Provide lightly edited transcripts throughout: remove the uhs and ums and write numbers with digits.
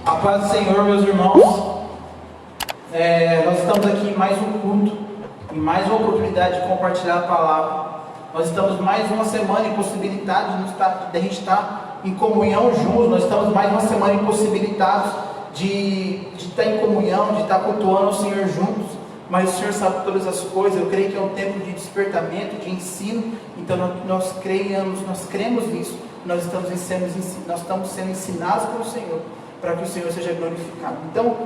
A paz do Senhor, meus irmãos. Nós estamos aqui em mais um culto, em mais uma oportunidade de compartilhar a palavra. Nós estamos mais uma semana impossibilitados de a gente estar em comunhão juntos. Nós estamos mais uma semana impossibilitados de estar em comunhão, de estar cultuando ao Senhor juntos. Mas o Senhor sabe todas as coisas. Eu creio que é um tempo de despertamento, de ensino. Então nós cremos nisso. Nós estamos sendo ensinados pelo Senhor, para que o Senhor seja glorificado. Então,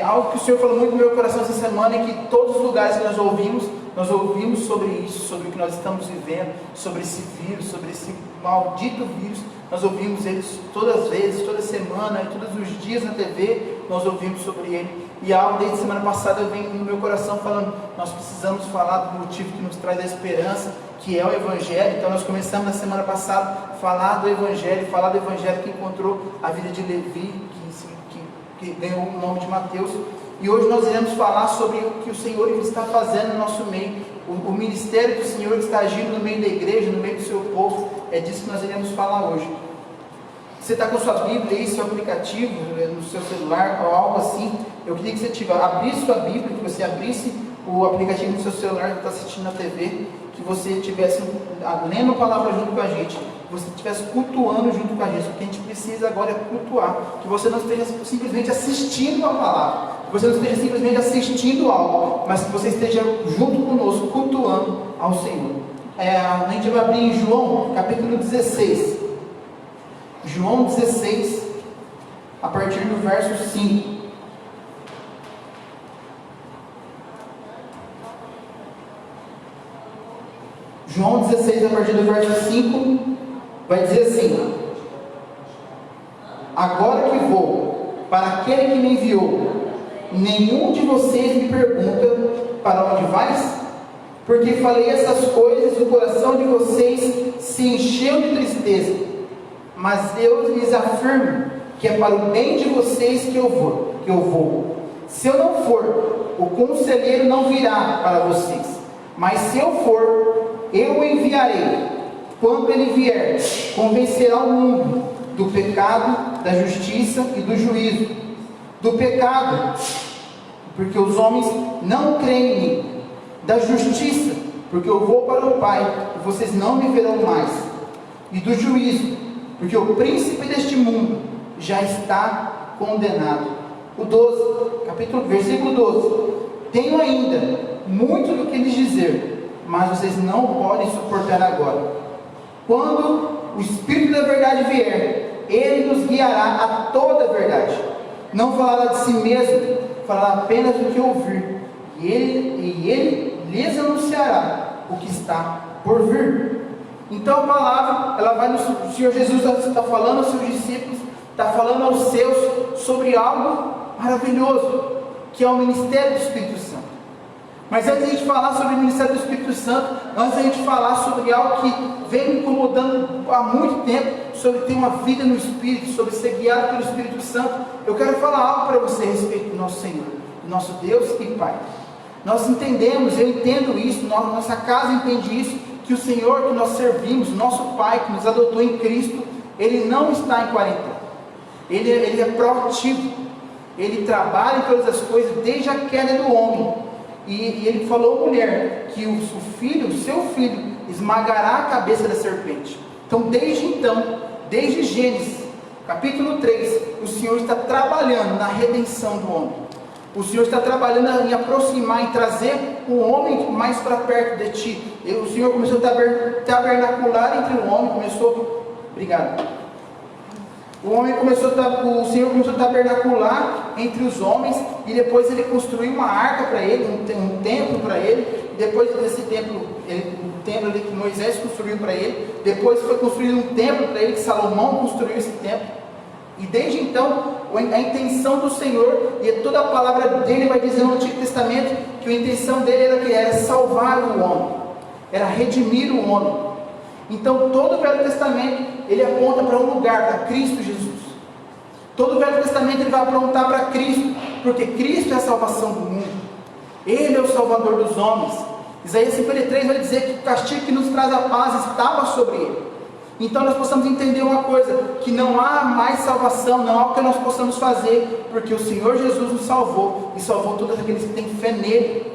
algo que o Senhor falou muito no meu coração essa semana é que todos os lugares que nós ouvimos sobre isso, sobre o que nós estamos vivendo, sobre esse vírus, sobre esse maldito vírus. Nós ouvimos eles todas as vezes, toda semana, todos os dias na TV, nós ouvimos sobre ele. E algo desde semana passada vem no meu coração falando, nós precisamos falar do motivo que nos traz a esperança, que é o Evangelho. Então nós começamos na semana passada a falar do Evangelho que encontrou a vida de Levi, que ganhou o nome de Mateus. E hoje nós iremos falar sobre o que o Senhor está fazendo no nosso meio, o ministério do Senhor que está agindo no meio da igreja, no meio do seu povo. É disso que nós iremos falar hoje. Você está com sua Bíblia aí, seu aplicativo, no seu celular ou algo assim, eu queria que você abrisse sua Bíblia, que você abrisse o aplicativo no seu celular que está assistindo na TV, que você estivesse lendo a palavra junto com a gente, que você estivesse cultuando junto com a gente. O que a gente precisa agora é cultuar, que você não esteja simplesmente assistindo a palavra, que você não esteja simplesmente assistindo algo, mas que você esteja junto conosco, cultuando ao Senhor. A gente vai abrir em João, capítulo 16. João 16, a partir do verso 5. João 16, a partir do verso 5, vai dizer assim: agora que vou para aquele que me enviou, nenhum de vocês me pergunta: para onde vais? Porque falei essas coisas, o coração de vocês se encheu de tristeza. Mas Deus lhes afirma que é para o bem de vocês que eu vou. Se eu não for, o conselheiro não virá para vocês. Mas se eu for, eu o enviarei. Quando ele vier, convencerá o mundo do pecado, da justiça e do juízo. Do pecado, porque os homens não creem em mim. Da justiça, porque eu vou para o Pai e vocês não me verão mais. E do juízo, porque o príncipe deste mundo já está condenado. O 12, versículo 12. Tenho ainda muito do que lhes dizer, mas vocês não podem suportar agora. Quando o Espírito da verdade vier, ele nos guiará a toda a verdade. Não falará de si mesmo, falará apenas do que ouvir. E ele lhes anunciará o que está por vir. Então a palavra, ela vai o Senhor Jesus está falando aos seus discípulos, está falando aos seus sobre algo maravilhoso, que é o ministério do Espírito Santo. Mas antes de a gente falar sobre o ministério do Espírito Santo, antes de a gente falar sobre algo que vem me incomodando há muito tempo, sobre ter uma vida no Espírito, sobre ser guiado pelo Espírito Santo, eu quero falar algo para você a respeito do nosso Senhor, do nosso Deus e Pai. Nós entendemos, eu entendo isso, nossa casa entende isso, que o Senhor que nós servimos, nosso Pai que nos adotou em Cristo, Ele não está em quarentena. Ele é proativo. Ele trabalha em todas as coisas desde a queda do homem. E Ele falou à mulher que o seu filho esmagará a cabeça da serpente. Então, desde Gênesis, capítulo 3, o Senhor está trabalhando na redenção do homem. O Senhor está trabalhando em aproximar, em trazer o homem mais para perto de ti. O Senhor começou a tabernacular entre o homem, obrigado. O Senhor começou a tabernacular entre os homens, e depois Ele construiu uma arca para ele, um templo para ele. Depois desse templo, o templo que Moisés construiu para ele, depois foi construído um templo para ele, que Salomão construiu esse templo. E desde então, a intenção do Senhor, e toda a palavra dele vai dizer no Antigo Testamento, que a intenção dele era salvar o homem, era redimir o homem. Então todo o Velho Testamento, ele aponta para um lugar, para Cristo Jesus. Todo o Velho Testamento ele vai apontar para Cristo, porque Cristo é a salvação do mundo. Ele é o Salvador dos homens. Isaías 53 vai dizer que o castigo que nos traz a paz estava sobre ele. Então nós possamos entender uma coisa, que não há mais salvação, não há o que nós possamos fazer, porque o Senhor Jesus nos salvou, e salvou todos aqueles que têm fé nele.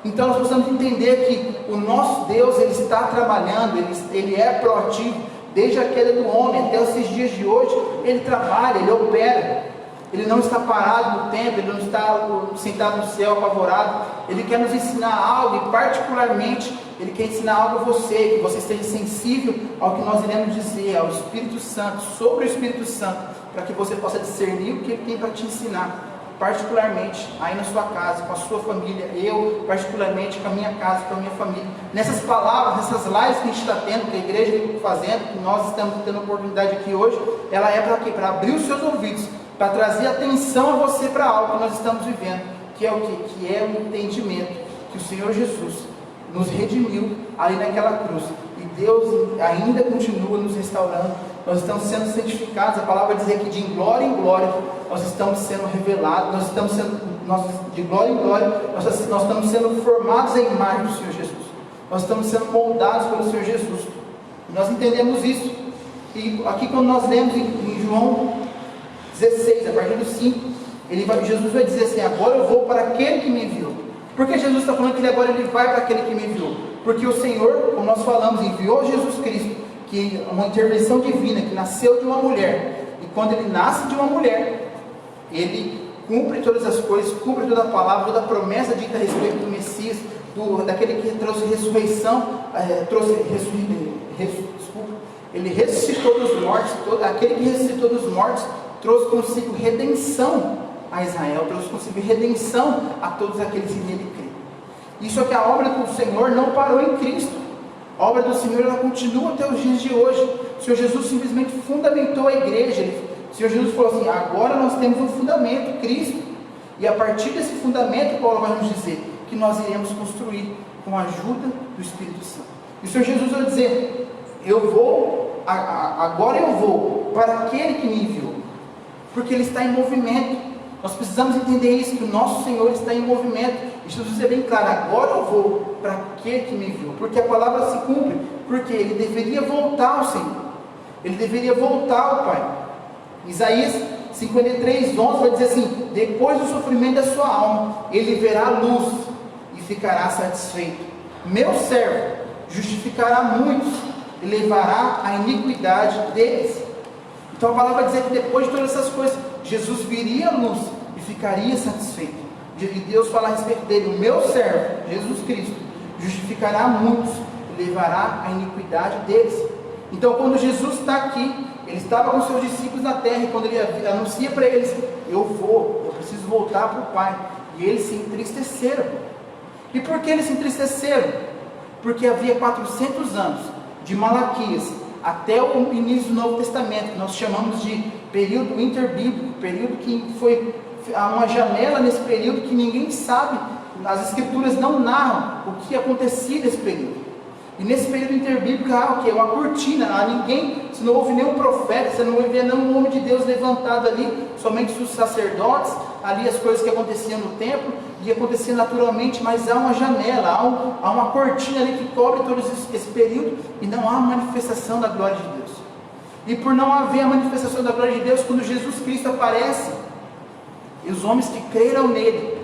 Então nós possamos entender que o nosso Deus, Ele está trabalhando, Ele é proativo, desde a queda do homem até esses dias de hoje, Ele trabalha, Ele opera. Ele não está parado no tempo, Ele não está sentado no céu apavorado. Ele quer nos ensinar algo, e particularmente Ele quer ensinar algo a você, que você esteja sensível ao que nós iremos dizer, ao Espírito Santo, sobre o Espírito Santo, para que você possa discernir o que Ele tem para te ensinar, particularmente aí na sua casa, com a sua família, eu particularmente com a minha casa, com a minha família. Nessas palavras, nessas lives que a gente está tendo, que a igreja está fazendo, que nós estamos tendo a oportunidade aqui hoje, ela é para quê? Para abrir os seus ouvidos, para trazer atenção a você para algo que nós estamos vivendo, que é o quê? Que é o entendimento que o Senhor Jesus nos redimiu ali naquela cruz, e Deus ainda continua nos restaurando. Nós estamos sendo santificados, a palavra diz que de glória em glória nós estamos sendo revelados, de glória em glória nós estamos sendo formados à imagem do Senhor Jesus, nós estamos sendo moldados pelo Senhor Jesus. Nós entendemos isso, e aqui quando nós lemos em João 16, a partir do 5, Jesus vai dizer assim: agora eu vou para aquele que me enviou. Por que Jesus está falando que agora ele vai para aquele que me enviou? Porque o Senhor, como nós falamos, enviou Jesus Cristo, que é uma intervenção divina, que nasceu de uma mulher, e quando ele nasce de uma mulher, ele cumpre todas as coisas, cumpre toda a palavra, toda a promessa dita a respeito do Messias, daquele que trouxe ressurreição, ele ressuscitou dos mortos, aquele que ressuscitou dos mortos trouxe consigo redenção a Israel, trouxe consigo redenção a todos aqueles que nele creem. Isso é que a obra do Senhor não parou em Cristo. A obra do Senhor, ela continua até os dias de hoje. O Senhor Jesus simplesmente fundamentou a igreja. O Senhor Jesus falou assim: agora nós temos um fundamento, Cristo, e a partir desse fundamento, Paulo vai nos dizer que nós iremos construir com a ajuda do Espírito Santo. E o Senhor Jesus vai dizer: agora eu vou para aquele que me enviou, porque Ele está em movimento. Nós precisamos entender isso, que o nosso Senhor está em movimento. E Jesus é bem claro: agora eu vou para aquele que me enviou, porque a palavra se cumpre, porque Ele deveria voltar ao Senhor, Ele deveria voltar ao Pai. Isaías 53:11 vai dizer assim: depois do sofrimento da sua alma, Ele verá a luz e ficará satisfeito. Meu servo justificará muitos e levará a iniquidade deles. Então a palavra vai dizer que depois de todas essas coisas, Jesus viria à luz e ficaria satisfeito. E Deus fala a respeito dele: o meu servo, Jesus Cristo, justificará muitos e levará a iniquidade deles. Então quando Jesus está aqui, Ele estava com seus discípulos na terra, e quando Ele anuncia para eles: eu preciso voltar para o Pai, e eles se entristeceram. E por que eles se entristeceram? Porque havia 400 anos, de Malaquias até o início do Novo Testamento, que nós chamamos de período interbíblico, período que foi há uma janela nesse período que ninguém sabe, as escrituras não narram o que acontecia nesse período. E nesse período interbíblico há o que? Uma cortina, se não houve nenhum profeta, você não vê nenhum homem de Deus levantado ali, somente os sacerdotes, ali as coisas que aconteciam no templo, e acontecia naturalmente, mas há uma janela, há uma cortina ali que cobre todo esse período, e não há manifestação da glória de Deus. E por não haver a manifestação da glória de Deus, quando Jesus Cristo aparece, e os homens que creram nele,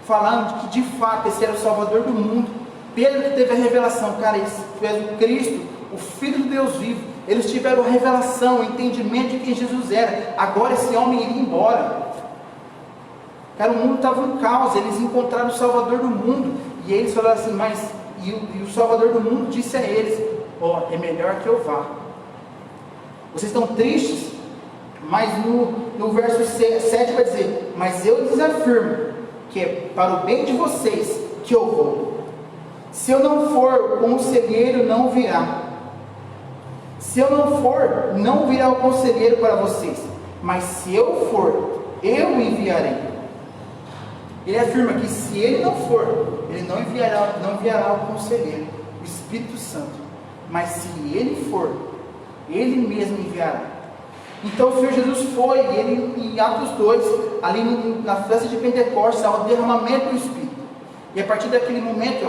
falando que de fato esse era o Salvador do mundo, Pedro que teve a revelação: cara, tu és o Cristo, o Filho do Deus vivo. Eles tiveram a revelação, o entendimento de quem Jesus era. Agora esse homem iria embora. Cara, o mundo estava um caos. Eles encontraram o Salvador do mundo, e eles falaram assim: e o Salvador do mundo disse a eles: é melhor que eu vá. Vocês estão tristes? Mas no verso 7 vai dizer: mas eu lhes afirmo que é para o bem de vocês que eu vou. Se eu não for, o conselheiro não virá. Se eu não for, não virá o conselheiro para vocês. Mas se eu for, eu enviarei. Ele afirma que se ele não for, ele não enviará o conselheiro, o Espírito Santo. Mas se ele for, ele mesmo enviará. Então o Senhor Jesus foi, ele em Atos 2, ali na festa de Pentecostes, ao derramamento do Espírito. E a partir daquele momento,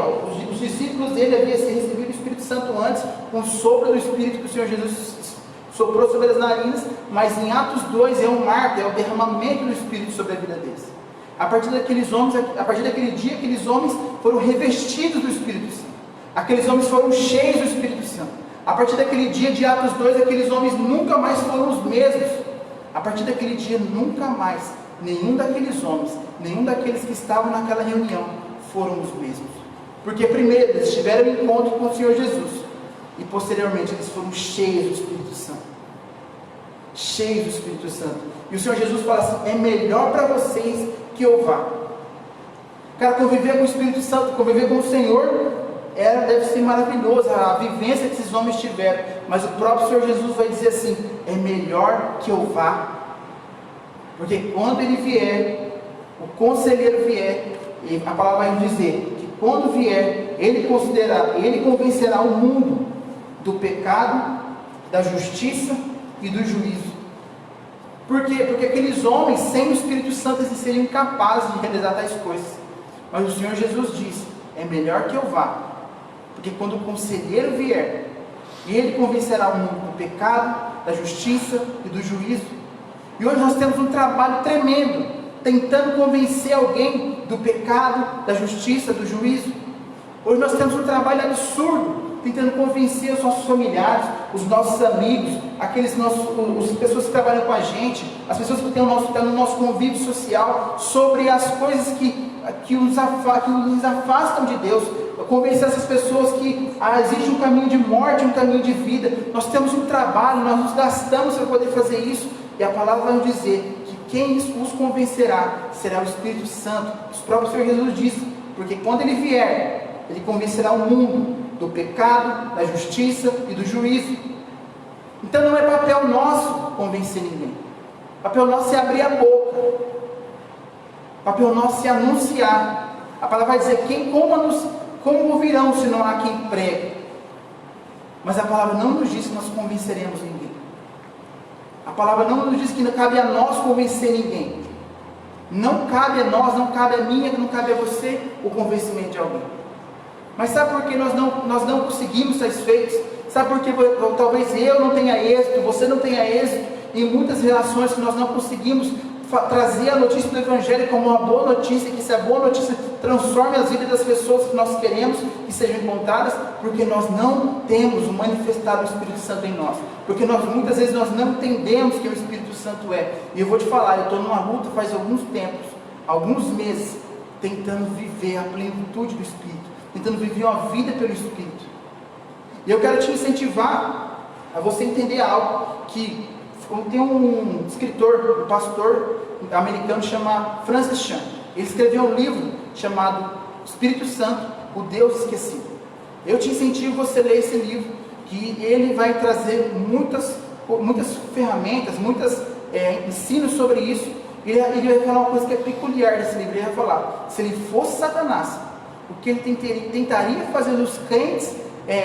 os discípulos dele haviam recebido o Espírito Santo antes, com o sopro do Espírito que o Senhor Jesus soprou sobre as narinas, mas em Atos 2 é um marco, é o derramamento do Espírito sobre a vida deles. A partir daquele dia, aqueles homens foram revestidos do Espírito Santo. Aqueles homens foram cheios do Espírito Santo. A partir daquele dia de Atos 2, aqueles homens nunca mais foram os mesmos. A partir daquele dia, nunca mais, nenhum daqueles homens, nenhum daqueles que estavam naquela reunião, foram os mesmos. Porque primeiro eles tiveram um encontro com o Senhor Jesus, e posteriormente eles foram cheios do Espírito Santo. Cheios do Espírito Santo. E o Senhor Jesus fala assim: é melhor para vocês que eu vá. Cara, conviver com o Espírito Santo, conviver com o Senhor, deve ser maravilhoso, a vivência que esses homens tiveram. Mas o próprio Senhor Jesus vai dizer assim: é melhor que eu vá. Porque quando ele vier, o conselheiro vier, e a palavra vai nos dizer que quando vier, ele convencerá o mundo do pecado, da justiça e do juízo. Por quê? Porque aqueles homens sem o Espírito Santo eles seriam incapazes de realizar tais coisas. Mas o Senhor Jesus disse: é melhor que eu vá, porque quando o conselheiro vier, ele convencerá o mundo do pecado, da justiça e do juízo. E hoje nós temos um trabalho tremendo, tentando convencer alguém do pecado, da justiça, do juízo. Hoje nós temos um trabalho absurdo, tentando convencer os nossos familiares, os nossos amigos, as pessoas que trabalham com a gente, as pessoas que estão no nosso convívio social, sobre as coisas que nos afastam de Deus. Convencer essas pessoas que existe um caminho de morte, um caminho de vida. Nós temos um trabalho, nós nos gastamos para poder fazer isso, e a palavra vai nos dizer que quem os convencerá será o Espírito Santo. O próprio Senhor Jesus disse: porque quando ele vier, ele convencerá o mundo do pecado, da justiça e do juízo. Então não é papel nosso convencer ninguém. Papel nosso é abrir a boca. Papel nosso é anunciar. A palavra vai dizer: como ouvirão se não há quem pregue? Mas a palavra não nos diz que nós convenceremos ninguém. A palavra não nos diz que não cabe a nós convencer ninguém. Não cabe a nós, não cabe a mim, não cabe a você o convencimento de alguém. Mas sabe por que nós não conseguimos satisfeitos? Sabe por que talvez eu não tenha êxito, você não tenha êxito em muitas relações, que nós não conseguimos trazer a notícia do Evangelho como uma boa notícia, que essa boa notícia transforme as vidas das pessoas que nós queremos que sejam encontradas? Porque nós não temos o manifestado do Espírito Santo em nós. Porque muitas vezes nós não entendemos quem o Espírito Santo é. E eu vou te falar, eu estou numa luta faz alguns tempos, alguns meses, tentando viver a plenitude do Espírito, tentando viver uma vida pelo Espírito. E eu quero te incentivar a você entender algo, que tem um escritor, um pastor americano chamado Francis Chan. Ele escreveu um livro chamado Espírito Santo, o Deus Esquecido. Eu te incentivo você a ler esse livro, que ele vai trazer muitas ferramentas, ensinos sobre isso. Ele vai falar uma coisa que é peculiar desse livro. Ele vai falar: se ele fosse Satanás, o que ele tentaria fazer os crentes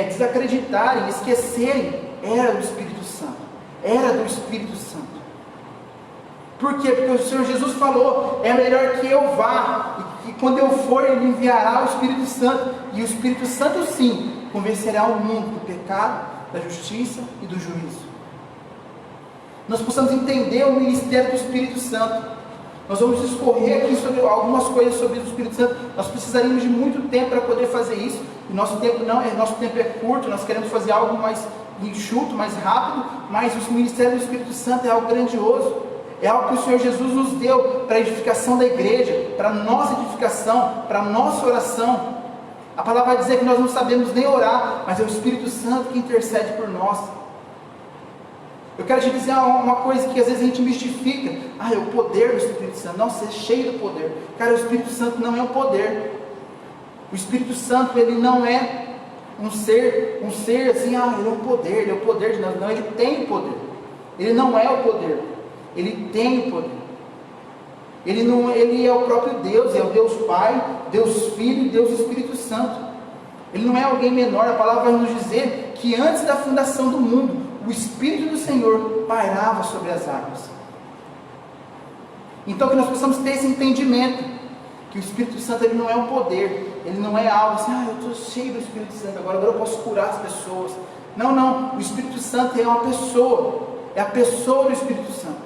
desacreditarem, esquecerem, era do Espírito Santo. Era do Espírito Santo. Por quê? Porque o Senhor Jesus falou: é melhor que eu vá, e quando eu for, Ele enviará o Espírito Santo, e o Espírito Santo sim convencerá o mundo do pecado, da justiça e do juízo. Nós possamos entender o ministério do Espírito Santo. Nós vamos discorrer aqui sobre algumas coisas sobre o Espírito Santo. Nós precisaríamos de muito tempo para poder fazer isso, e nosso tempo é curto. Nós queremos fazer algo mais enxuto, mais rápido, mas o ministério do Espírito Santo é algo grandioso. É algo que o Senhor Jesus nos deu para a edificação da igreja, para a nossa edificação, para a nossa oração. A palavra vai dizer que nós não sabemos nem orar, mas é o Espírito Santo que intercede por nós. Eu quero te dizer uma coisa que às vezes a gente mistifica: é o poder do Espírito Santo. Não, ser cheio do poder. Cara, o Espírito Santo não é o poder. O Espírito Santo, ele não é um ser assim, ele é o poder de Deus. Não, ele tem o poder. Ele não é o poder, ele tem o poder. Ele é o próprio Deus, é o Deus Pai, Deus Filho e Deus Espírito Santo. Ele não é alguém menor. A palavra vai nos dizer que antes da fundação do mundo, o Espírito do Senhor pairava sobre as águas. Então que nós possamos ter esse entendimento, que o Espírito Santo ele não é um poder, ele não é algo assim, eu estou cheio do Espírito Santo, agora eu posso curar as pessoas. Não, o Espírito Santo é uma pessoa, é a pessoa do Espírito Santo,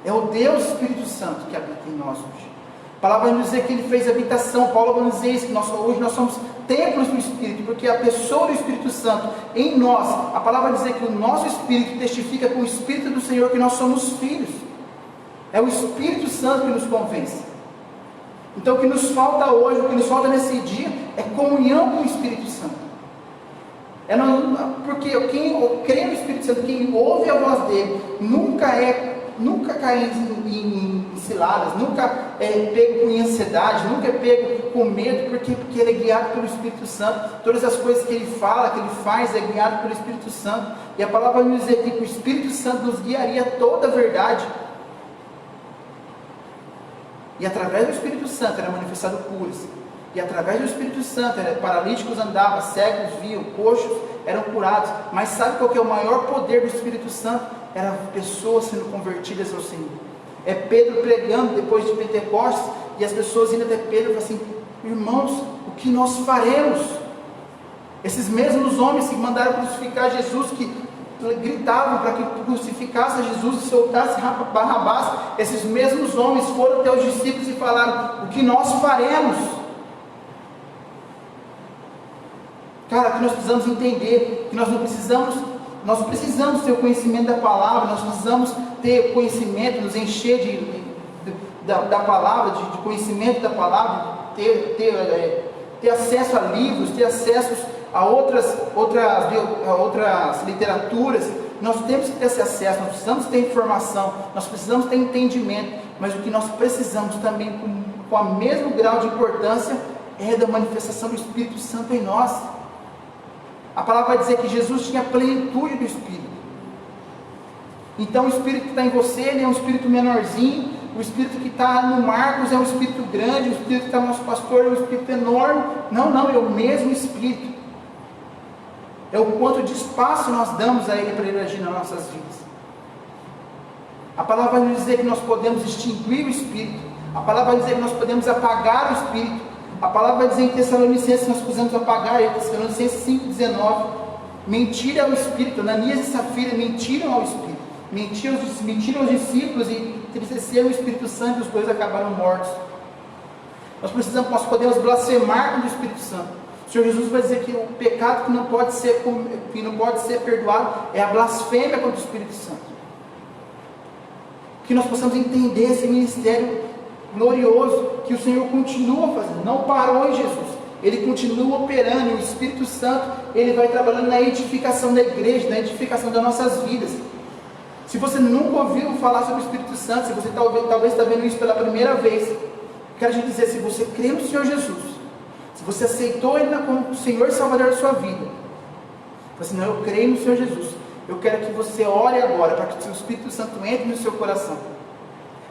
é o Deus Espírito Santo que habita em nós hoje. A palavra vai nos dizer que ele fez habitação. Paulo vai nos dizer isso, que hoje nós somos templos do Espírito, porque a pessoa do Espírito Santo em nós, a palavra vai dizer que o nosso Espírito testifica com o Espírito do Senhor que nós somos filhos. É o Espírito Santo que nos convence. Então o que nos falta hoje, o que nos falta nesse dia, é comunhão com o Espírito Santo. Porque quem crê no Espírito Santo, quem ouve a voz dele, nunca cai em ciladas, nunca é pego com ansiedade, nunca é pego com medo, porque ele é guiado pelo Espírito Santo. Todas as coisas que ele fala, que ele faz, é guiado pelo Espírito Santo. E a palavra vai nos dizer que o Espírito Santo nos guiaria a toda a verdade. E através do Espírito Santo era manifestado curas. E através do Espírito Santo, paralíticos andavam, cegos viam, coxos eram curados. Mas sabe qual que é o maior poder do Espírito Santo? Eram pessoas sendo convertidas ao Senhor. É Pedro pregando depois de Pentecostes, e as pessoas indo até Pedro e falam assim: irmãos, o que nós faremos? Esses mesmos homens que mandaram crucificar Jesus, que gritavam para que crucificasse Jesus e soltasse Barrabás, esses mesmos homens foram até os discípulos e falaram: o que nós faremos? Cara, que nós precisamos entender que nós precisamos ter o conhecimento da palavra, nós precisamos ter o conhecimento, nos encher da palavra, de conhecimento da palavra, ter acesso a livros, ter acesso a outras literaturas. Nós temos que ter esse acesso, nós precisamos ter informação, nós precisamos ter entendimento, mas o que nós precisamos também, com o mesmo grau de importância, é da manifestação do Espírito Santo em nós. A palavra vai dizer que Jesus tinha a plenitude do Espírito. Então o Espírito que está em você, ele é um Espírito menorzinho. O Espírito que está no Marcos é um Espírito grande. O Espírito que está no nosso pastor é um Espírito enorme. Não, é o mesmo Espírito. É o quanto de espaço nós damos a ele para ele agir nas nossas vidas. A palavra vai nos dizer que nós podemos extinguir o Espírito. A palavra vai dizer que nós podemos apagar o Espírito. A palavra vai dizer em Tessalonicenses que nós precisamos apagar, em Tessalonicenses 5,19, mentira ao Espírito. Ananias e Safira mentiram ao Espírito, mentiram aos discípulos e entristeceram o Espírito Santo, e os dois acabaram mortos. Nós podemos blasfemar contra o Espírito Santo. O Senhor Jesus vai dizer que o pecado que não pode ser perdoado é a blasfêmia contra o Espírito Santo. Que nós possamos entender esse ministério glorioso que o Senhor continua fazendo, não parou em Jesus, ele continua operando, e o Espírito Santo ele vai trabalhando na edificação da igreja, na edificação das nossas vidas. Se você nunca ouviu falar sobre o Espírito Santo, se você talvez está vendo isso pela primeira vez, quero te dizer, se você crê no Senhor Jesus, se você aceitou ele como Senhor e Salvador da sua vida, você não, eu creio no Senhor Jesus, eu quero que você ore agora para que o Espírito Santo entre no seu coração.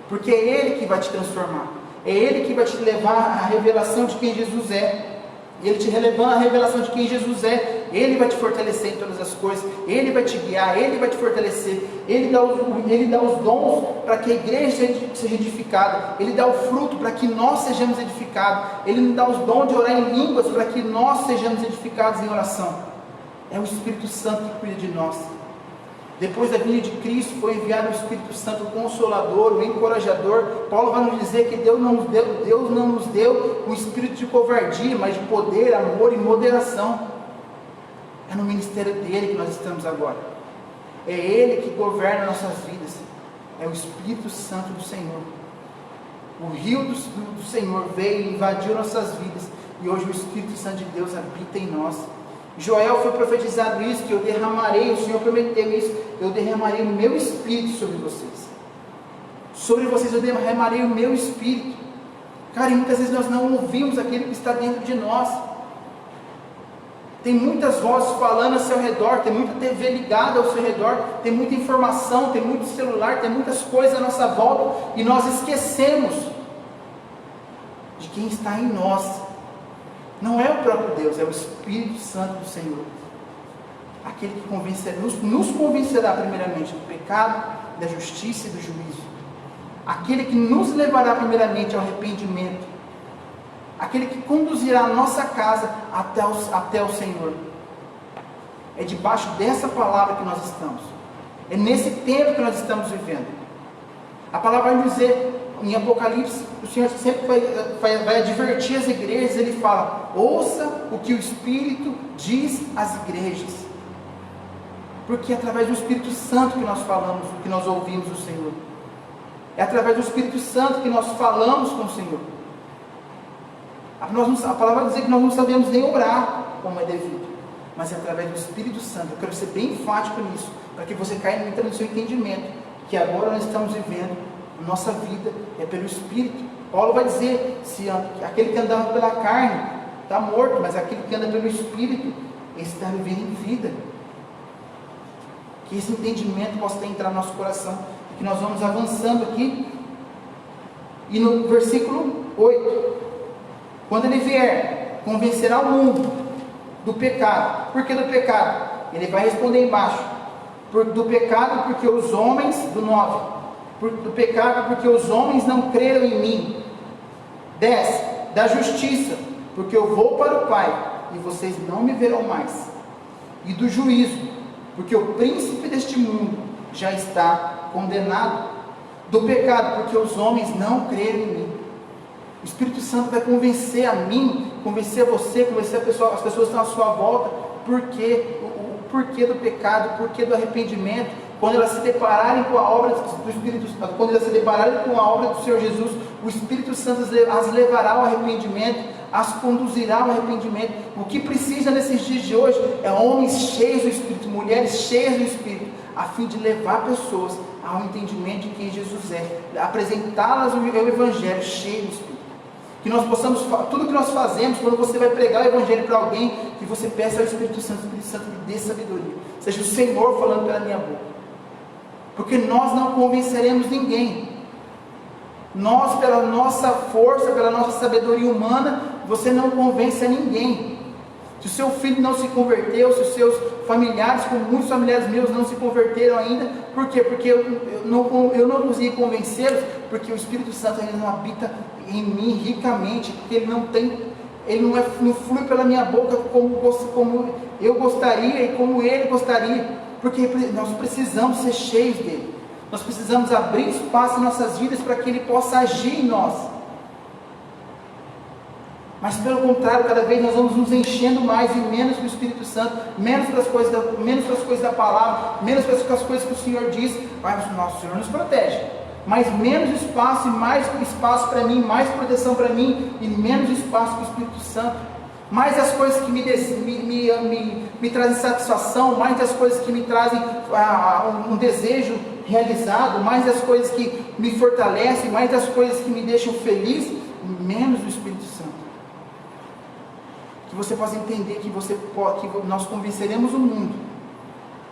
Porque é Ele que vai te transformar, é Ele que vai te levar à revelação de quem Jesus é. E Ele te relevando à revelação de quem Jesus é, Ele vai te fortalecer em todas as coisas, Ele vai te guiar, Ele vai te fortalecer, Ele dá os dons para que a igreja seja edificada, Ele dá o fruto para que nós sejamos edificados, Ele nos dá os dons de orar em línguas para que nós sejamos edificados em oração. É o Espírito Santo que cuida de nós. Depois da vinda de Cristo foi enviado o Espírito Santo, o Consolador, o Encorajador. Paulo vai nos dizer que Deus não nos deu um espírito de covardia, mas de poder, amor e moderação. É no ministério dele que nós estamos agora. É Ele que governa nossas vidas. É o Espírito Santo do Senhor. O rio do Senhor veio e invadiu nossas vidas, e hoje o Espírito Santo de Deus habita em nós. Joel foi profetizado isso, que eu derramarei, o Senhor prometeu isso, eu derramarei o meu Espírito sobre vocês. Sobre vocês eu derramarei o meu Espírito. Cara, e muitas vezes nós não ouvimos aquele que está dentro de nós. Tem muitas vozes falando ao seu redor, tem muita TV ligada ao seu redor, tem muita informação, tem muito celular, tem muitas coisas à nossa volta, e nós esquecemos de quem está em nós. Não é o próprio Deus, é o Espírito Santo do Senhor. Aquele que nos convencerá primeiramente do pecado, da justiça e do juízo. Aquele que nos levará primeiramente ao arrependimento aquele que conduzirá a nossa casa até o Senhor. É debaixo dessa palavra que nós estamos. É nesse tempo que nós estamos vivendo. A palavra vai dizer, em Apocalipse, o Senhor sempre vai advertir as igrejas. Ele fala: ouça o que o Espírito diz às igrejas. Porque é através do Espírito Santo que nós falamos, que nós ouvimos o Senhor. É através do Espírito Santo que nós falamos com o Senhor. A palavra vai dizer que nós não sabemos nem orar como é devido, mas é através do Espírito Santo. Eu quero ser bem enfático nisso, para que você caia no seu entendimento, que agora nós estamos vivendo, a nossa vida é pelo Espírito. Paulo vai dizer, se aquele que andava pela carne está morto, mas aquele que anda pelo Espírito, esse está vivendo em vida. Que esse entendimento possa entrar no nosso coração, que nós vamos avançando aqui. E no versículo 8, quando ele vier, convencerá o mundo do pecado. Por que do pecado? Ele vai responder embaixo: do pecado porque os homens, do 9, do pecado porque os homens não creram em mim. 10, da justiça, porque eu vou para o Pai e vocês não me verão mais. E do juízo, porque o príncipe deste mundo já está condenado. Do pecado, porque os homens não creram em mim. O Espírito Santo vai convencer a mim, convencer a você, convencer as pessoas que estão à sua volta, o porquê do pecado, o porquê do arrependimento. Quando elas se depararem com a obra do Espírito Santo, quando elas se depararem com a obra do Senhor Jesus, o Espírito Santo as levará ao arrependimento, as conduzirá ao arrependimento. O que precisa nesses dias de hoje é homens cheios do Espírito, mulheres cheias do Espírito, a fim de levar pessoas ao entendimento de quem Jesus é, apresentá-las ao Evangelho cheio do Espírito. Que nós possamos, tudo que nós fazemos, quando você vai pregar o Evangelho para alguém, que você peça ao Espírito Santo me dê sabedoria, seja o Senhor falando pela minha boca, porque nós não convenceremos ninguém. Nós, pela nossa força, pela nossa sabedoria humana, você não convence a ninguém. Se o seu filho não se converteu, se os seus familiares, como muitos familiares meus não se converteram ainda, por quê? Porque eu não consegui convencê-los, porque o Espírito Santo ainda não habita em mim ricamente, porque ele não flui pela minha boca como eu gostaria e como ele gostaria, porque nós precisamos ser cheios dele. Nós precisamos abrir espaço em nossas vidas para que ele possa agir em nós. Mas pelo contrário, cada vez nós vamos nos enchendo mais e menos do Espírito Santo, menos para as coisas da palavra, menos para as coisas que o Senhor diz. Mas o nosso Senhor nos protege, mas menos espaço e mais espaço para mim, mais proteção para mim e menos espaço para o Espírito Santo. Mais as coisas que me trazem satisfação, mais as coisas que me trazem um desejo realizado, mais as coisas que me fortalecem, mais as coisas que me deixam feliz, menos do Espírito Santo. Que você possa entender que nós convenceremos o mundo.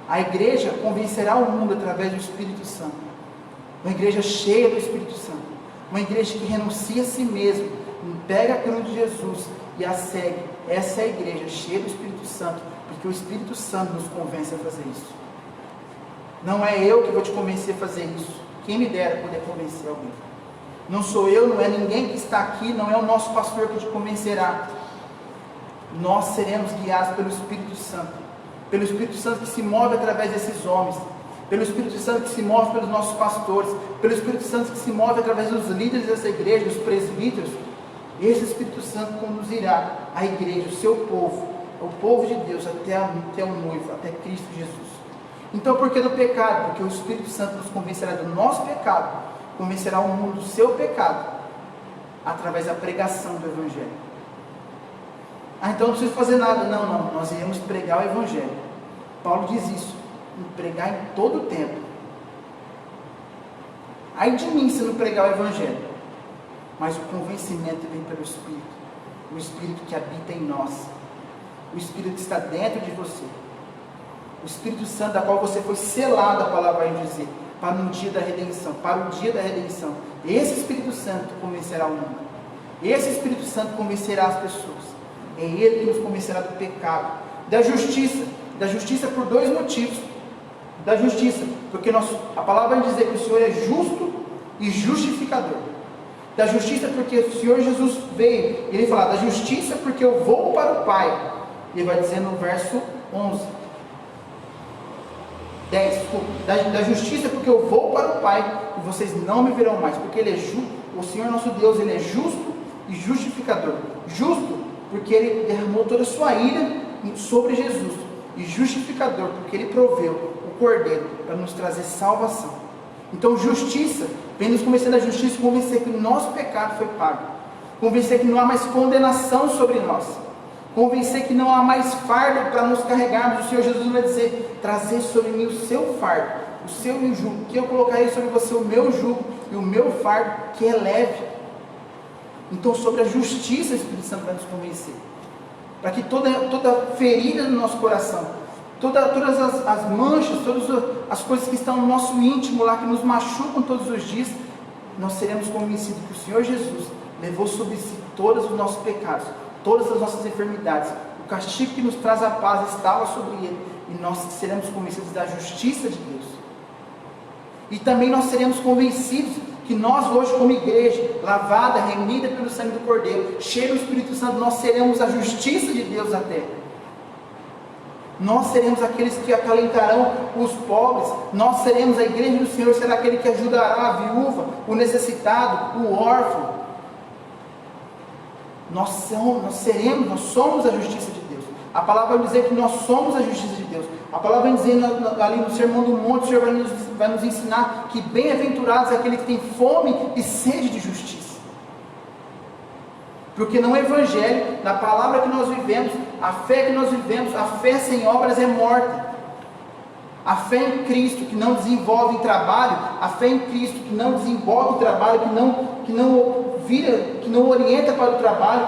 A igreja convencerá o mundo através do Espírito Santo. Uma igreja cheia do Espírito Santo. Uma igreja que renuncia a si mesma, pega a cruz de Jesus e a segue. Essa é a igreja cheia do Espírito Santo, porque o Espírito Santo nos convence a fazer isso. Não é eu que vou te convencer a fazer isso. Quem me dera poder convencer alguém. Não sou eu, não é ninguém que está aqui, não é o nosso pastor que te convencerá. Nós seremos guiados pelo Espírito Santo, pelo Espírito Santo que se move através desses homens, pelo Espírito Santo que se move pelos nossos pastores, pelo Espírito Santo que se move através dos líderes dessa igreja, dos presbíteros. Esse Espírito Santo conduzirá a igreja, o seu povo, o povo de Deus, até o noivo, até Cristo Jesus. Então, por que do pecado? Porque o Espírito Santo nos convencerá do nosso pecado, convencerá o mundo do seu pecado, através da pregação do Evangelho. Então não preciso fazer nada. Não, nós iremos pregar o Evangelho. Paulo diz isso, pregar em todo o tempo. Ai de mim se não pregar o Evangelho. Mas o convencimento vem pelo Espírito, o Espírito que habita em nós, o Espírito que está dentro de você, o Espírito Santo da qual você foi selado, a palavra vai dizer, para o dia da redenção, Esse Espírito Santo convencerá o mundo, esse Espírito Santo convencerá as pessoas. É Ele que nos convencerá do pecado, da justiça por dois motivos. Da justiça, porque a palavra vai dizer que o Senhor é justo e justificador. da justiça porque o Senhor Jesus veio. Ele fala, da justiça porque eu vou para o Pai. Ele vai dizer no verso 11. 10, desculpa. Da justiça porque eu vou para o Pai e vocês não me verão mais. Porque Ele é justo, o Senhor nosso Deus, Ele é justo e justificador. Justo porque Ele derramou toda a sua ira sobre Jesus. E justificador porque Ele proveu o Cordeiro para nos trazer salvação. Então justiça, vem nos convencer da justiça, convencer que o nosso pecado foi pago. Convencer que não há mais condenação sobre nós. Convencer que não há mais fardo para nos carregarmos. O Senhor Jesus vai dizer, trazer sobre mim o seu fardo, o seu jugo, que eu colocarei sobre você o meu jugo e o meu fardo, que é leve. Então sobre a justiça o Espírito Santo vai nos convencer, para que toda ferida no nosso coração, todas as manchas, todas as coisas que estão no nosso íntimo lá, que nos machucam todos os dias, nós seremos convencidos que o Senhor Jesus levou sobre si todos os nossos pecados, todas as nossas enfermidades. O castigo que nos traz a paz estava sobre Ele, e nós seremos convencidos da justiça de Deus. E também nós seremos convencidos que nós hoje, como igreja, lavada, remida pelo sangue do Cordeiro, cheio do Espírito Santo, nós seremos a justiça de Deus na terra. Nós seremos aqueles que acalentarão os pobres. Nós seremos, a igreja do Senhor será aquele que ajudará a viúva, o necessitado, o órfão. Nós somos a justiça de Deus. A palavra vai dizer que nós somos a justiça de Deus. A palavra vai dizer ali no Sermão do Monte, o Senhor vai nos ensinar que bem-aventurados é aquele que tem fome e sede de justiça. Porque no Evangelho, na palavra que nós vivemos, a fé que nós vivemos, a fé sem obras é morta. A fé em Cristo que não desenvolve trabalho, a fé em Cristo que não desenvolve trabalho, que não orienta para o trabalho,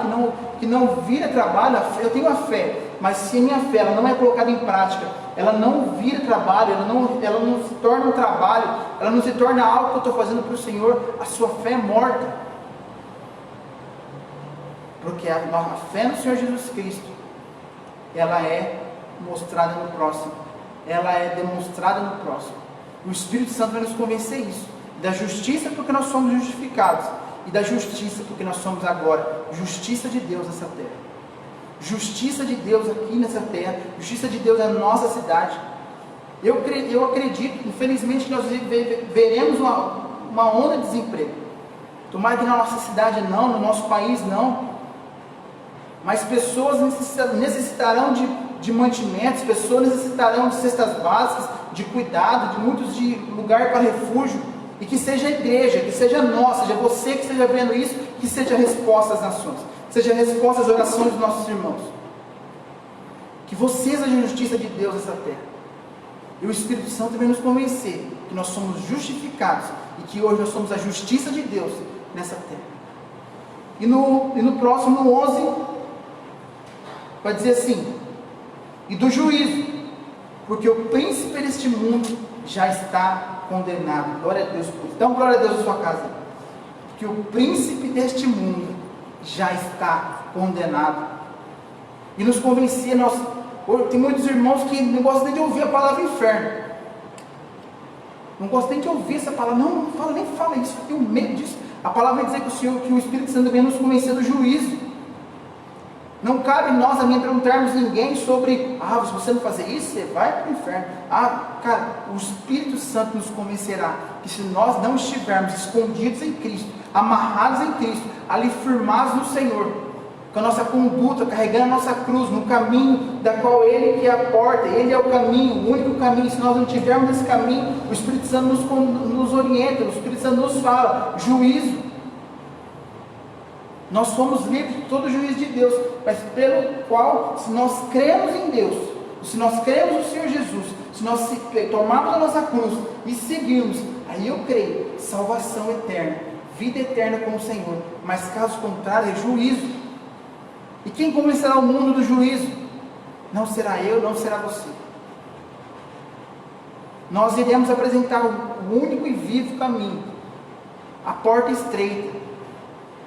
que não vira trabalho. Eu tenho a fé, mas se a minha fé ela não é colocada em prática, ela não vira trabalho, ela não se torna um trabalho, ela não se torna algo que eu estou fazendo para o Senhor, a sua fé é morta. Porque a fé no Senhor Jesus Cristo, ela é mostrada no próximo, ela é demonstrada no próximo. O Espírito Santo vai nos convencer isso, da justiça porque nós somos justificados, e da justiça porque nós somos agora justiça de Deus nessa terra. Justiça de Deus aqui nessa terra, justiça de Deus na nossa cidade. Eu acredito, infelizmente, que nós veremos uma onda de desemprego. Tomara que na nossa cidade não, no nosso país não, mas pessoas necessitarão de mantimentos, pessoas necessitarão de cestas básicas, de cuidado, de lugar para refúgio, e que seja a igreja, que seja nós, seja você que esteja vendo isso, que seja a resposta às nações, seja a resposta às orações dos nossos irmãos, que você seja a justiça de Deus nessa terra, e o Espírito Santo vem nos convencer que nós somos justificados, e que hoje nós somos a justiça de Deus nessa terra. E no próximo 11, vai dizer assim, e do juízo, porque o príncipe deste mundo já está condenado. Glória a Deus por isso. Então, glória a Deus na sua casa. Porque o príncipe deste mundo já está condenado. E nos convencia, tem muitos irmãos que não gostam nem de ouvir a palavra inferno. Não gostam nem de ouvir essa palavra. Não fala isso, eu tenho medo disso. A palavra vai dizer que o Espírito Santo vem nos convencer do juízo. Não cabe nós a mim perguntarmos ninguém sobre, se você não fazer isso, você vai para o inferno. Cara, o Espírito Santo nos convencerá que se nós não estivermos escondidos em Cristo, amarrados em Cristo, ali firmados no Senhor, com a nossa conduta, carregando a nossa cruz, no caminho da qual Ele que é a porta, Ele é o caminho, o único caminho. Se nós não tivermos esse caminho, o Espírito Santo nos orienta, o Espírito Santo nos fala, juízo. Nós somos livres de todo o juízo de Deus, mas pelo qual, se nós cremos em Deus, se nós cremos no Senhor Jesus, se nós tomarmos a nossa cruz e seguirmos, aí eu creio, salvação eterna, vida eterna com o Senhor. Mas caso contrário, é juízo. E quem convencerá o mundo do juízo? Não será eu, não será você. Nós iremos apresentar o único e vivo caminho, a porta estreita.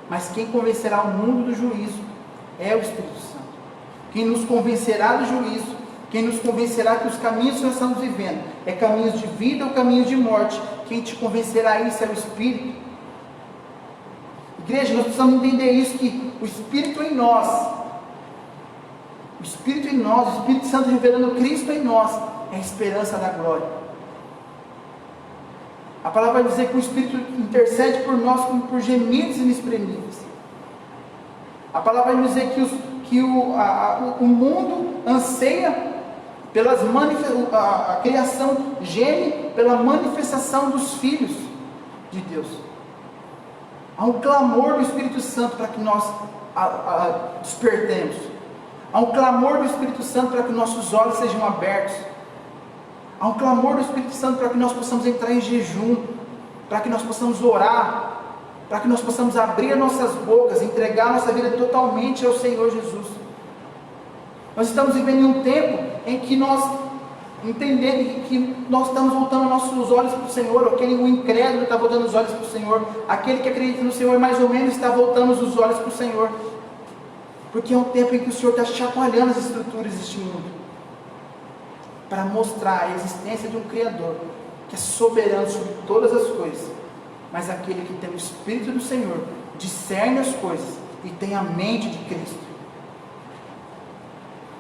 Mas quem convencerá o mundo do juízo é o Espírito Santo. Quem nos convencerá do juízo, quem nos convencerá que os caminhos que nós estamos vivendo é caminhos de vida ou caminhos de morte, quem te convencerá isso é o Espírito. Igreja, nós precisamos entender isso, que o Espírito em nós, o Espírito em nós, o Espírito Santo revelando Cristo em nós, é a esperança da glória. A palavra vai dizer que o Espírito intercede por nós como por gemidos inexprimíveis. A palavra vai dizer que o mundo anseia pelas a criação geme pela manifestação dos filhos de Deus. Há um clamor do Espírito Santo para que nós despertemos. Há um clamor do Espírito Santo para que nossos olhos sejam abertos. Há um clamor do Espírito Santo para que nós possamos entrar em jejum, para que nós possamos orar, para que nós possamos abrir as nossas bocas, entregar a nossa vida totalmente ao Senhor Jesus. Nós estamos vivendo em um tempo em que nós entendemos que nós estamos voltando nossos olhos para o Senhor. O incrédulo está voltando os olhos para o Senhor, aquele que acredita no Senhor mais ou menos está voltando os olhos para o Senhor, porque é um tempo em que o Senhor está chacoalhando as estruturas deste mundo, para mostrar a existência de um Criador, que é soberano sobre todas as coisas, mas aquele que tem o Espírito do Senhor, discerne as coisas, e tem a mente de Cristo.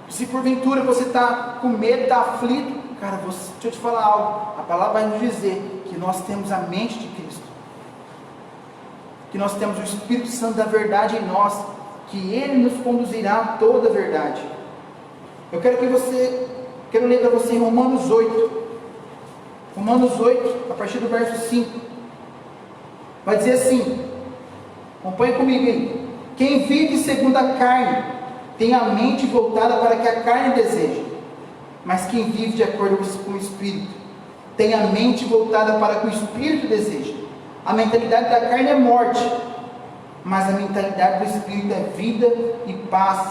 Se porventura você está com medo, está aflito, cara, deixa eu te falar algo, a palavra vai nos dizer, que nós temos a mente de Cristo, que nós temos o Espírito Santo da verdade em nós, que Ele nos conduzirá a toda a verdade. Eu quero ler para você em Romanos 8, a partir do verso 5, vai dizer assim, acompanhe comigo aí: quem vive segundo a carne, tem a mente voltada para o que a carne deseja, mas quem vive de acordo com o Espírito, tem a mente voltada para o que o Espírito deseja. A mentalidade da carne é morte, mas a mentalidade do Espírito é vida e paz.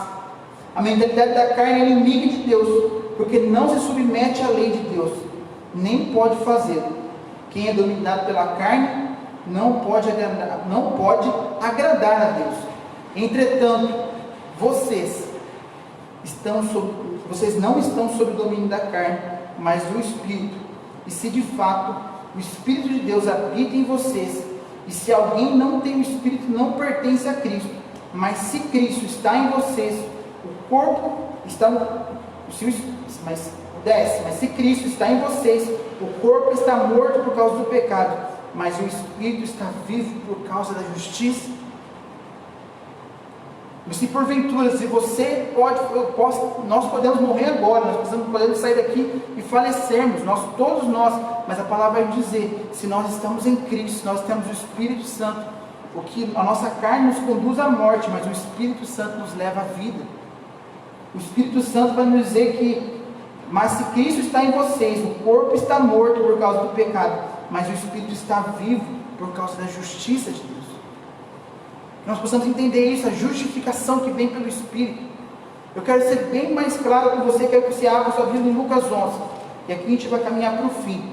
A mentalidade da carne é inimiga de Deus, porque não se submete à lei de Deus, nem pode fazê-lo. Quem é dominado pela carne não pode agradar a Deus. Entretanto, vocês não estão sob o domínio da carne, mas do Espírito. E se de fato o Espírito de Deus habita em vocês, e se alguém não tem o Espírito, não pertence a Cristo. Mas se Cristo está em vocês, o corpo está mas se Cristo está em vocês, o corpo está morto por causa do pecado, mas o Espírito está vivo por causa da justiça. Se porventura, nós podemos morrer agora, nós podemos sair daqui e falecermos, todos nós, mas a palavra vai dizer, se nós estamos em Cristo, se nós temos o Espírito Santo, a nossa carne nos conduz à morte, mas o Espírito Santo nos leva à vida. O Espírito Santo vai nos dizer que, mas se Cristo está em vocês, o corpo está morto por causa do pecado, mas o Espírito está vivo por causa da justiça de Deus. Nós possamos entender isso, a justificação que vem pelo Espírito. Eu quero ser bem mais claro com você, quero que você abra sua Bíblia em Lucas 11, e aqui a gente vai caminhar para o fim.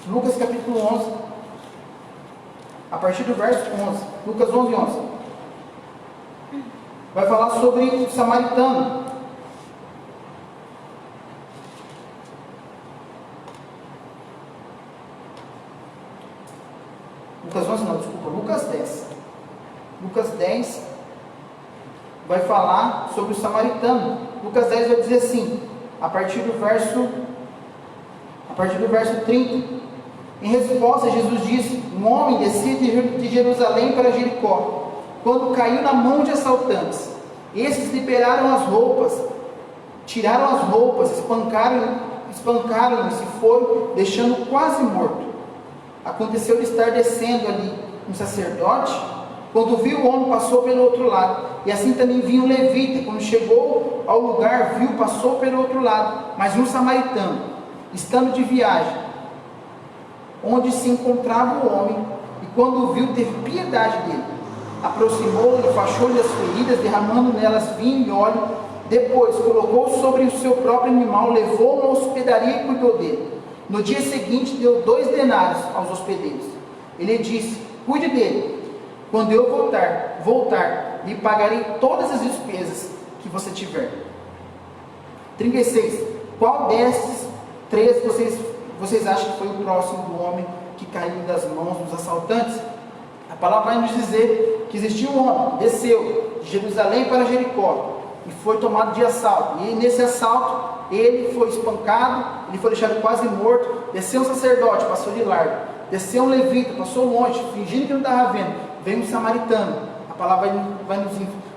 Lucas capítulo 11, a partir do verso 11, Lucas 11, 11, vai falar sobre o samaritano. Lucas 10. Lucas 10 vai falar sobre o samaritano. Lucas 10 vai dizer assim, a partir do verso 30. Em resposta, Jesus disse: um homem descia de Jerusalém para Jericó, quando caiu na mão de assaltantes. Esses liberaram as roupas, tiraram as roupas, espancaram-no e se foram, deixando quase morto. Aconteceu de estar descendo ali um sacerdote, quando viu o homem, passou pelo outro lado, e assim também vinha um levita. Quando chegou ao lugar, viu, passou pelo outro lado. Mas um samaritano, estando de viagem, onde se encontrava o homem, e quando o viu, teve piedade dele, aproximou-o, enfaixou-lhe as feridas, derramando nelas vinho e óleo. Depois colocou sobre o seu próprio animal, levou-o à hospedaria e cuidou dele. No dia seguinte deu 2 denários aos hospedeiros. Ele disse: cuide dele, quando eu voltar, lhe pagarei todas as despesas que você tiver. 36. Qual desses 3 vocês acham que foi o próximo do homem que caíram das mãos dos assaltantes. A palavra vai nos dizer que existia um homem, desceu de Jerusalém para Jericó e foi tomado de assalto. E nesse assalto ele foi espancado, ele foi deixado quase morto. Desceu um sacerdote, passou de largo. Desceu um levita, passou longe, fingindo que não estava vendo. Veio um samaritano. A palavra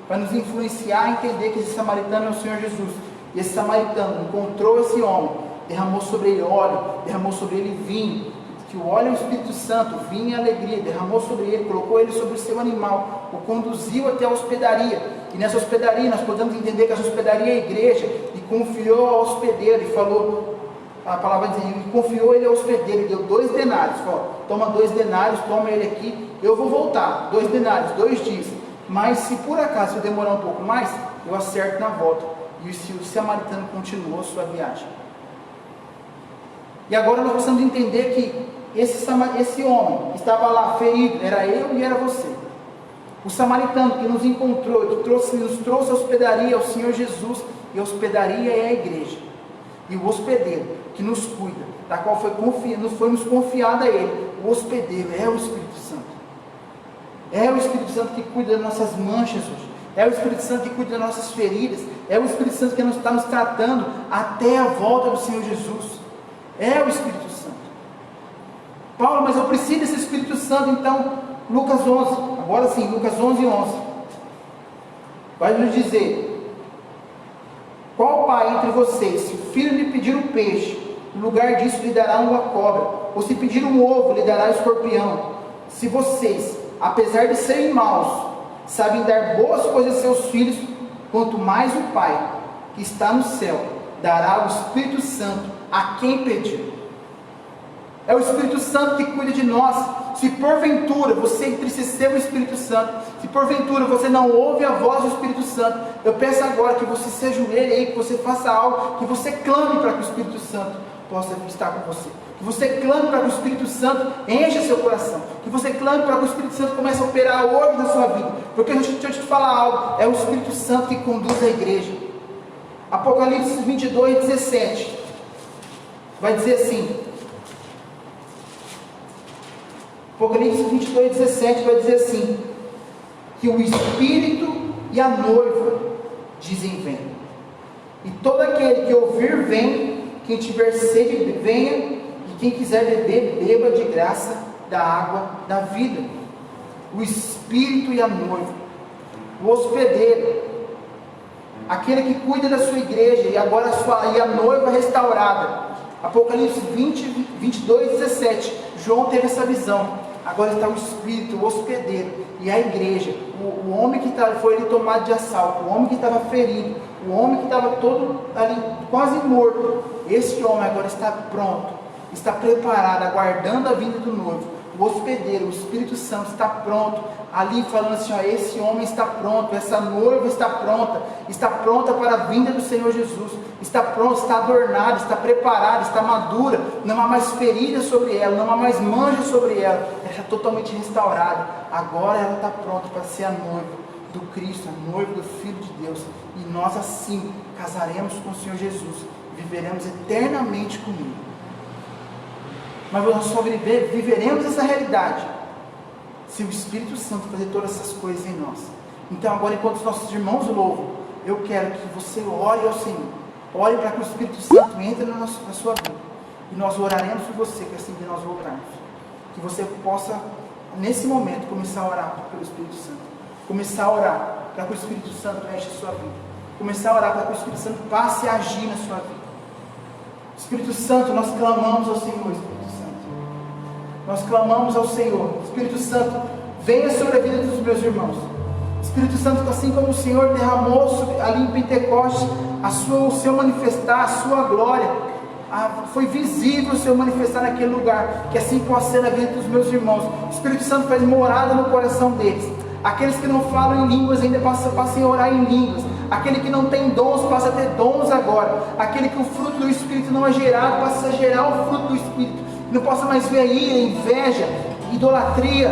vai nos influenciar a entender que esse samaritano é o Senhor Jesus. E esse samaritano encontrou esse homem, derramou sobre ele óleo, derramou sobre ele vinho, que o óleo é o Espírito Santo, o vinho é alegria, derramou sobre ele, colocou ele sobre o seu animal, o conduziu até a hospedaria. E nessa hospedaria nós podemos entender que essa hospedaria é a igreja, e confiou ao hospedeiro, e falou, a palavra diz, e confiou ele ao hospedeiro, e deu 2 denários, falou, toma 2 denários, toma ele aqui, eu vou voltar, 2 denários, 2 dias, mas se por acaso eu demorar um pouco mais, eu acerto na volta. E o samaritano continuou a sua viagem. E agora nós precisamos entender que esse homem que estava lá ferido, era eu e era você. O samaritano que nos encontrou, que nos trouxe a hospedaria ao Senhor Jesus, e a hospedaria é a igreja. E o hospedeiro que nos cuida, da qual nos confiado a ele, o hospedeiro é o Espírito Santo. É o Espírito Santo que cuida das nossas manchas hoje. É o Espírito Santo que cuida das nossas feridas. É o Espírito Santo que está nos tratando até a volta do Senhor Jesus. É o Espírito Santo. Paulo, mas eu preciso desse Espírito Santo. Então, Lucas 11, agora sim, Lucas 11:11 vai nos dizer: qual pai entre vocês, se o filho lhe pedir um peixe, no lugar disso lhe dará uma cobra? Ou se pedir um ovo, lhe dará um escorpião? Se vocês, apesar de serem maus, sabem dar boas coisas a seus filhos, quanto mais o Pai, que está no céu, dará o Espírito Santo a quem pedir. É o Espírito Santo que cuida de nós. Se porventura você entristeceu o Espírito Santo, se porventura você não ouve a voz do Espírito Santo, eu peço agora que você se ajoelhe aí, que você faça algo, que você clame para que o Espírito Santo possa estar com você. Que você clame para que o Espírito Santo encha seu coração. Que você clame para que o Espírito Santo comece a operar hoje na sua vida. Porque deixa eu te falar algo, é o Espírito Santo que conduz a igreja. Apocalipse 22:17 vai dizer assim. Apocalipse 22:17 vai dizer assim: que o Espírito e a noiva dizem vem. E todo aquele que ouvir vem, quem tiver sede venha, e quem quiser beber, beba de graça da água da vida. O Espírito e a noiva, o hospedeiro, aquele que cuida da sua igreja, e agora a noiva restaurada. Apocalipse 22:17, João teve essa visão. Agora está o Espírito, o hospedeiro, e a igreja, o homem que foi ele tomado de assalto, o homem que estava ferido, o homem que estava todo ali quase morto. Esse homem agora está pronto, está preparado, aguardando a vinda do noivo. O hospedeiro, o Espírito Santo está pronto, ali falando assim, ó, esse homem está pronto, essa noiva está pronta para a vinda do Senhor Jesus, está pronta, está adornada, está preparada, está madura, não há mais ferida sobre ela, não há mais mancha sobre ela, ela está totalmente restaurada. Agora ela está pronta para ser a noiva do Cristo, a noiva do Filho de Deus, e nós assim casaremos com o Senhor Jesus, viveremos eternamente com Ele. Mas nós só viveremos essa realidade se o Espírito Santo fazer todas essas coisas em nós. Então agora, enquanto os nossos irmãos louvam, eu quero que você ore ao Senhor, ore para que o Espírito Santo entre na sua vida, e nós oraremos por você, que assim que nós voltarmos, que você possa nesse momento começar a orar pelo Espírito Santo, começar a orar para que o Espírito Santo enche a sua vida, começar a orar para que o Espírito Santo passe a agir na sua vida. Espírito Santo, nós clamamos ao Senhor. Espírito Santo, nós clamamos ao Senhor. Espírito Santo, venha sobre a vida dos meus irmãos. Espírito Santo, assim como o Senhor derramou ali em Pentecostes o seu manifestar, a sua glória, foi visível o seu manifestar naquele lugar, que assim possa ser na vida dos meus irmãos. Espírito Santo faz morada no coração deles. Aqueles que não falam em línguas ainda passem a orar em línguas. Aquele que não tem dons passa a ter dons agora. Aquele que o fruto do Espírito não é gerado passa a gerar o fruto do Espírito. Não possa mais ver ira, inveja, idolatria,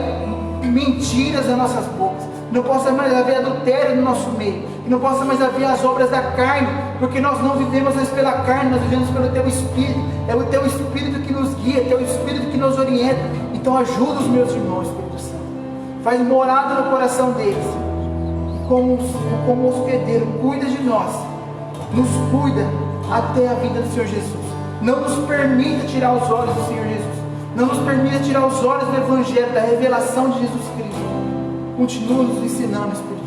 mentiras nas nossas bocas. Não possa mais haver adultério no nosso meio. E não possa mais haver as obras da carne, porque nós não vivemos mais pela carne, nós vivemos pelo Teu Espírito. É o Teu Espírito que nos guia, é o Teu Espírito que que nos orienta. Então ajuda os meus irmãos, Espírito Santo. Faz morada no coração deles. E como hospedeiro, cuida de nós. Nos cuida até a vinda do Senhor Jesus. Não nos permita tirar os olhos do Senhor Jesus. Não nos permita tirar os olhos do Evangelho, da revelação de Jesus Cristo. Continua nos ensinando, Espírito